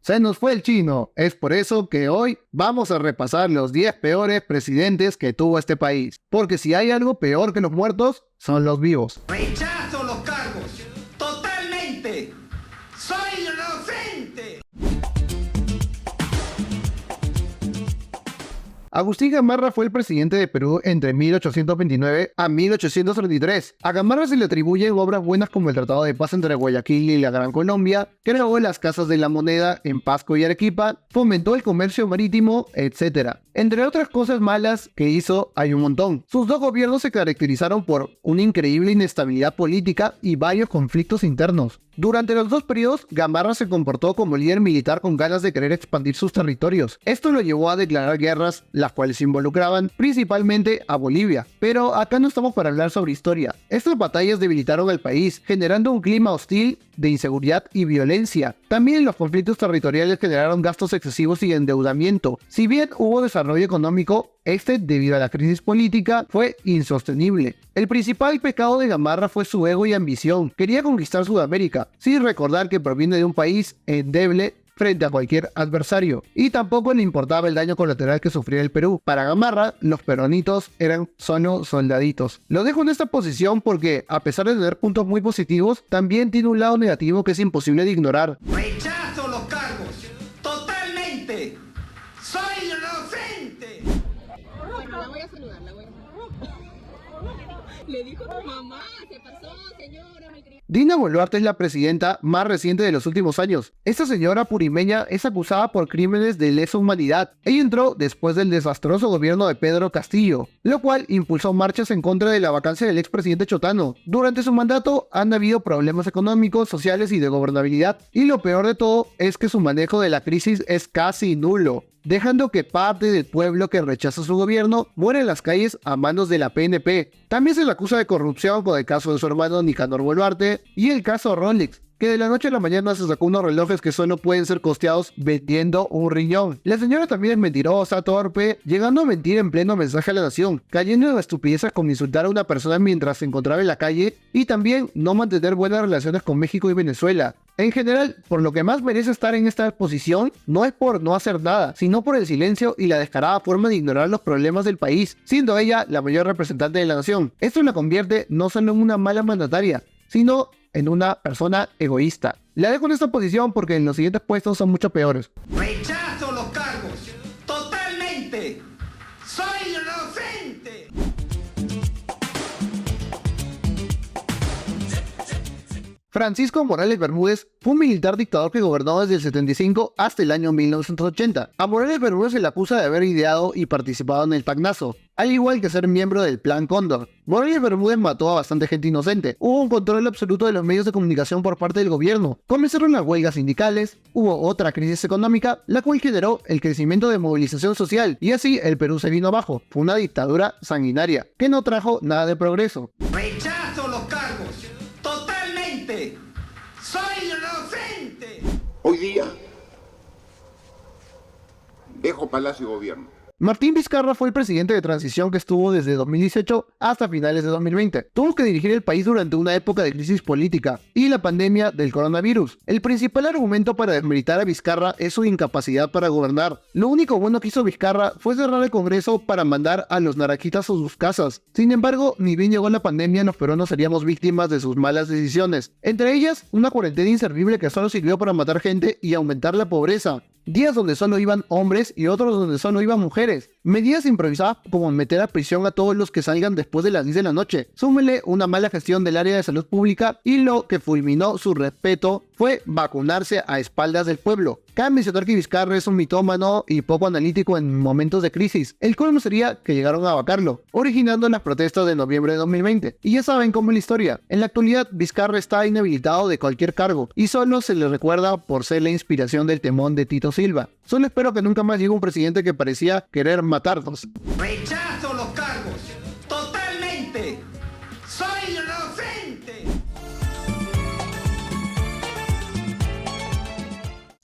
Se nos fue el chino. Es por eso que hoy vamos a repasar los 10 peores presidentes que tuvo este país. Porque si hay algo peor que los muertos, son los vivos. Rechazo los cargos. Totalmente. Soy inocente. Agustín Gamarra fue el presidente de Perú entre 1829 a 1833. A Gamarra se le atribuyen obras buenas como el Tratado de Paz entre Guayaquil y la Gran Colombia, creó las Casas de la Moneda en Pasco y Arequipa, fomentó el comercio marítimo, etc. Entre otras cosas malas que hizo hay un montón. Sus dos gobiernos se caracterizaron por una increíble inestabilidad política y varios conflictos internos. Durante los dos periodos, Gamarra se comportó como líder militar con ganas de querer expandir sus territorios. Esto lo llevó a declarar guerras, las cuales involucraban principalmente a Bolivia. Pero acá no estamos para hablar sobre historia. Estas batallas debilitaron al país, generando un clima hostil de inseguridad y violencia. También los conflictos territoriales generaron gastos excesivos y endeudamiento. Si bien hubo desarrollo económico, este, debido a la crisis política, fue insostenible. El principal pecado de Gamarra fue su ego y ambición. Quería conquistar Sudamérica, sin recordar que proviene de un país endeble frente a cualquier adversario, y tampoco le importaba el daño colateral que sufría el Perú. Para Gamarra, los peronitos eran solo soldaditos. Lo dejo en esta posición porque, a pesar de tener puntos muy positivos, también tiene un lado negativo que es imposible de ignorar. Rechazo los cargos. Totalmente. Soy inocente. Bueno, la voy a saludar, Le dijo tu mamá, se pasó, señora, malcriada. Dina Boluarte es la presidenta más reciente de los últimos años. Esta señora purimeña es acusada por crímenes de lesa humanidad. Ella entró después del desastroso gobierno de Pedro Castillo, lo cual impulsó marchas en contra de la vacancia del expresidente Chotano. Durante su mandato han habido problemas económicos, sociales y de gobernabilidad, y lo peor de todo es que su manejo de la crisis es casi nulo, dejando que parte del pueblo que rechaza su gobierno muere en las calles a manos de la PNP. También se le acusa de corrupción con el caso de su hermano Nicanor Boluarte y el caso Rolex, que de la noche a la mañana se sacó unos relojes que solo pueden ser costeados vendiendo un riñón. La señora también es mentirosa, torpe, llegando a mentir en pleno mensaje a la nación, cayendo en la estupidez con insultar a una persona mientras se encontraba en la calle, y también no mantener buenas relaciones con México y Venezuela. En general, por lo que más merece estar en esta posición, no es por no hacer nada, sino por el silencio y la descarada forma de ignorar los problemas del país, siendo ella la mayor representante de la nación. Esto la convierte no solo en una mala mandataria, sino en una persona egoísta. La dejo en esta posición porque en los siguientes puestos son mucho peores. Rechazo los cargos. Totalmente. Soy inocente. Francisco Morales Bermúdez fue un militar dictador que gobernó desde el 75 hasta el año 1980. A Morales Bermúdez se le acusa de haber ideado y participado en el Tacnazo, al igual que ser miembro del Plan Cóndor. Morales Bermúdez mató a bastante gente inocente. Hubo un control absoluto de los medios de comunicación por parte del gobierno. Comenzaron las huelgas sindicales, hubo otra crisis económica, la cual generó el crecimiento de movilización social, y así el Perú se vino abajo. Fue una dictadura sanguinaria, que no trajo nada de progreso. Rechazo los cargos. Totalmente. Soy inocente. Hoy día dejo Palacio y Gobierno. Martín Vizcarra fue el presidente de transición que estuvo desde 2018 hasta finales de 2020. Tuvo que dirigir el país durante una época de crisis política y la pandemia del coronavirus. El principal argumento para desmeritar a Vizcarra es su incapacidad para gobernar. Lo único bueno que hizo Vizcarra fue cerrar el Congreso para mandar a los naranjitas a sus casas. Sin embargo, ni bien llegó la pandemia, los peruanos seríamos víctimas de sus malas decisiones. Entre ellas, una cuarentena inservible que solo sirvió para matar gente y aumentar la pobreza. Días donde solo iban hombres y otros donde solo iban mujeres. Medidas improvisadas como meter a prisión a todos los que salgan después de las 10 de la noche. Súmele una mala gestión del área de salud pública, y lo que fulminó su respeto fue vacunarse a espaldas del pueblo. Cabe mencionar que Vizcarra es un mitómano y poco analítico en momentos de crisis. El colmo sería que llegaron a vacarlo, originando las protestas de noviembre de 2020. Y ya saben cómo es la historia. En la actualidad, Vizcarra está inhabilitado de cualquier cargo y solo se le recuerda por ser la inspiración del temón de Tito Silva. Solo espero que nunca más llegue un presidente que parecía querer matarnos. Rechazo los cargos. Totalmente. Soy inocente.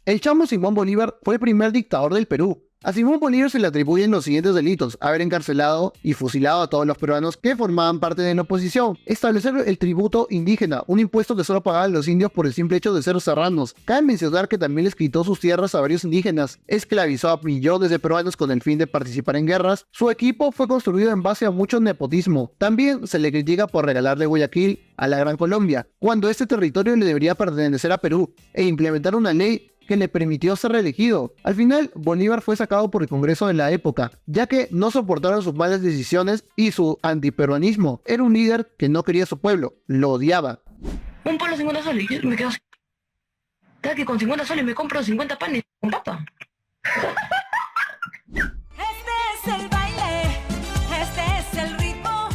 El Chamo Simón Bolívar fue el primer dictador del Perú. A Simón Bolívar se le atribuyen los siguientes delitos: haber encarcelado y fusilado a todos los peruanos que formaban parte de la oposición, establecer el tributo indígena, un impuesto que solo pagaban los indios por el simple hecho de ser serranos. Cabe mencionar que también les quitó sus tierras a varios indígenas, esclavizó a millones de peruanos con el fin de participar en guerras. Su equipo fue construido en base a mucho nepotismo. También se le critica por regalarle Guayaquil a la Gran Colombia, cuando este territorio le debería pertenecer a Perú, e implementar una ley que le permitió ser reelegido. Al final, Bolívar fue sacado por el Congreso de la época, ya que no soportaron sus malas decisiones y su antiperuanismo. Era un líder que no quería a su pueblo, lo odiaba. Un palo 50 soles, y yo me quedo así. ¿Sabes que con 50 soles me compro 50 panes con papa? Este es el baile, este es el ritmo.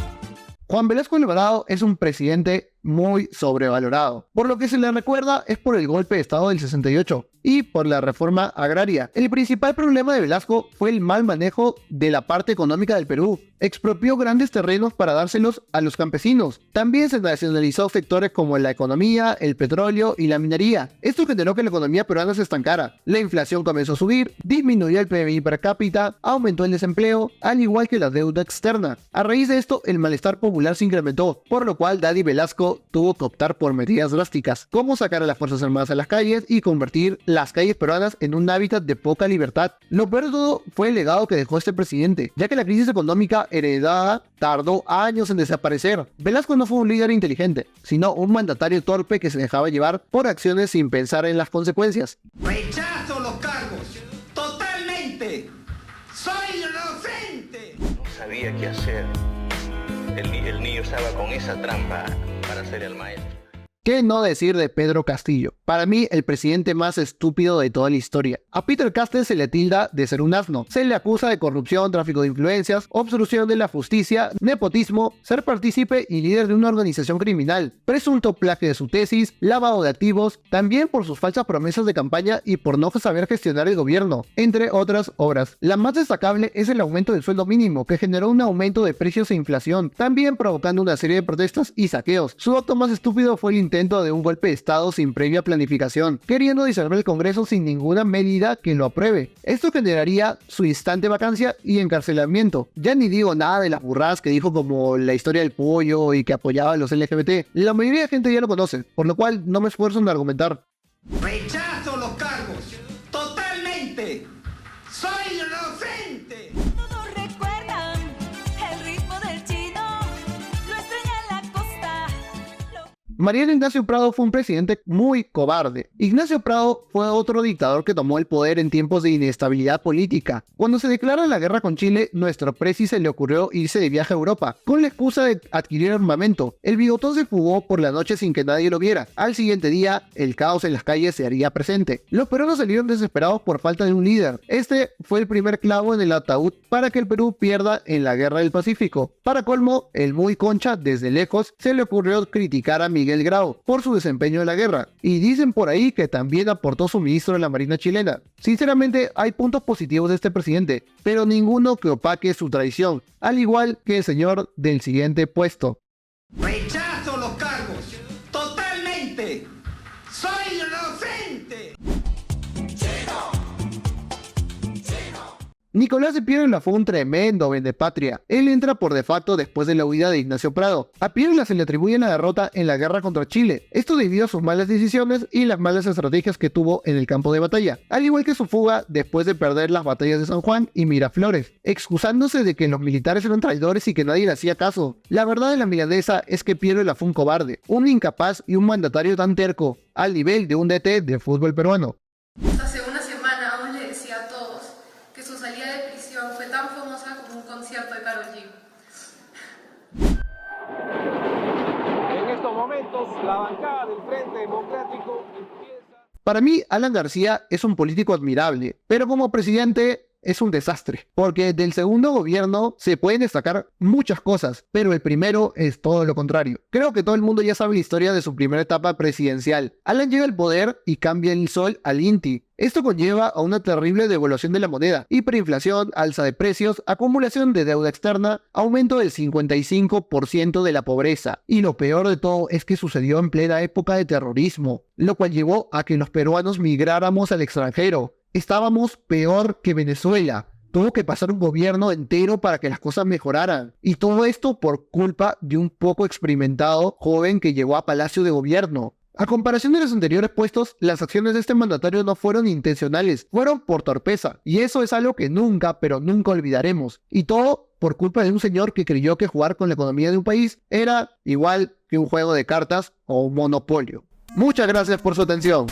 Juan Velasco Alvarado es un presidente muy sobrevalorado. Por lo que se le recuerda es por el golpe de estado del 68 y por la reforma agraria. El principal problema de Velasco fue el mal manejo de la parte económica del Perú. Expropió grandes terrenos para dárselos a los campesinos. También se nacionalizó sectores como la economía, el petróleo y la minería. Esto generó que la economía peruana se estancara. La inflación comenzó a subir, disminuyó el PBI per cápita, aumentó el desempleo, al igual que la deuda externa. A raíz de esto, el malestar popular se incrementó, por lo cual Daddy Velasco tuvo que optar por medidas drásticas, como sacar a las Fuerzas Armadas a las calles y convertir las calles peruanas en un hábitat de poca libertad. Lo peor de todo fue el legado que dejó este presidente, ya que la crisis económica heredada tardó años en desaparecer. Velasco no fue un líder inteligente, sino un mandatario torpe que se dejaba llevar por acciones sin pensar en las consecuencias. Rechazo los cargos. Totalmente. Soy inocente. No sabía qué hacer. El niño estaba con esa trampa para ser el maestro. ¿Qué no decir de Pedro Castillo? Para mí, el presidente más estúpido de toda la historia. A Peter Castell se le tilda de ser un asno. Se le acusa de corrupción, tráfico de influencias, obstrucción de la justicia, nepotismo, ser partícipe y líder de una organización criminal, presunto plagio de su tesis, lavado de activos, también por sus falsas promesas de campaña y por no saber gestionar el gobierno, entre otras obras. La más destacable es el aumento del sueldo mínimo, que generó un aumento de precios e inflación, también provocando una serie de protestas y saqueos. Su acto más estúpido fue el intento de un golpe de estado sin previa planificación, queriendo disolver el Congreso sin ninguna medida que lo apruebe. Esto generaría su instante vacancia y encarcelamiento. Ya ni digo nada de las burradas que dijo, como la historia del pollo y que apoyaba a los LGBT. La mayoría de gente ya lo conoce, por lo cual no me esfuerzo en argumentar. Rechazo los cargos. Totalmente. Soy inocente. Todos recuerdan el ritmo del chino, lo extraña en la costa. Mariano Ignacio Prado fue un presidente muy cobarde. Ignacio Prado fue otro dictador que tomó el poder en tiempos de inestabilidad política. Cuando se declara la guerra con Chile, nuestro presi se le ocurrió irse de viaje a Europa, con la excusa de adquirir armamento. El bigotón se fugó por la noche sin que nadie lo viera. Al siguiente día, el caos en las calles se haría presente. Los peruanos salieron desesperados por falta de un líder. Este fue el primer clavo en el ataúd para que el Perú pierda en la guerra del Pacífico. Para colmo, el muy concha, desde lejos, se le ocurrió criticar a Miguel Grau por su desempeño en la guerra, y dicen por ahí que también aportó suministro a la Marina chilena. Sinceramente, hay puntos positivos de este presidente, pero ninguno que opaque su traición, al igual que el señor del siguiente puesto. Rechazo los cargos. Totalmente. Soy inocente. Nicolás de Piérola fue un tremendo vendepatria. Él entra por de facto después de la huida de Ignacio Prado. A Piérola se le atribuye la derrota en la guerra contra Chile, esto debido a sus malas decisiones y las malas estrategias que tuvo en el campo de batalla, al igual que su fuga después de perder las batallas de San Juan y Miraflores, excusándose de que los militares eran traidores y que nadie le hacía caso. La verdad de la milanesa es que Piérola fue un cobarde, un incapaz y un mandatario tan terco, al nivel de un DT de fútbol peruano. Hace una semana aún le decía a todos que su salida de prisión fue tan famosa como un concierto de Karol G. En estos momentos, la bancada del Frente Democrático empieza... Para mí, Alan García es un político admirable, pero como presidente es un desastre, porque del segundo gobierno se pueden destacar muchas cosas, pero el primero es todo lo contrario. Creo que todo el mundo ya sabe la historia de su primera etapa presidencial. Alan llega al poder y cambia el sol al INTI. Esto conlleva a una terrible devaluación de la moneda, hiperinflación, alza de precios, acumulación de deuda externa, aumento del 55% de la pobreza. Y lo peor de todo es que sucedió en plena época de terrorismo, lo cual llevó a que los peruanos migráramos al extranjero. estábamos peor que Venezuela. Tuvo que pasar un gobierno entero para que las cosas mejoraran. Y todo esto por culpa de un poco experimentado joven que llegó a Palacio de Gobierno. A comparación de los anteriores puestos, las acciones de este mandatario no fueron intencionales, fueron por torpeza. Y eso es algo que nunca, pero nunca olvidaremos. Y todo por culpa de un señor que creyó que jugar con la economía de un país era igual que un juego de cartas o un monopolio. Muchas gracias por su atención.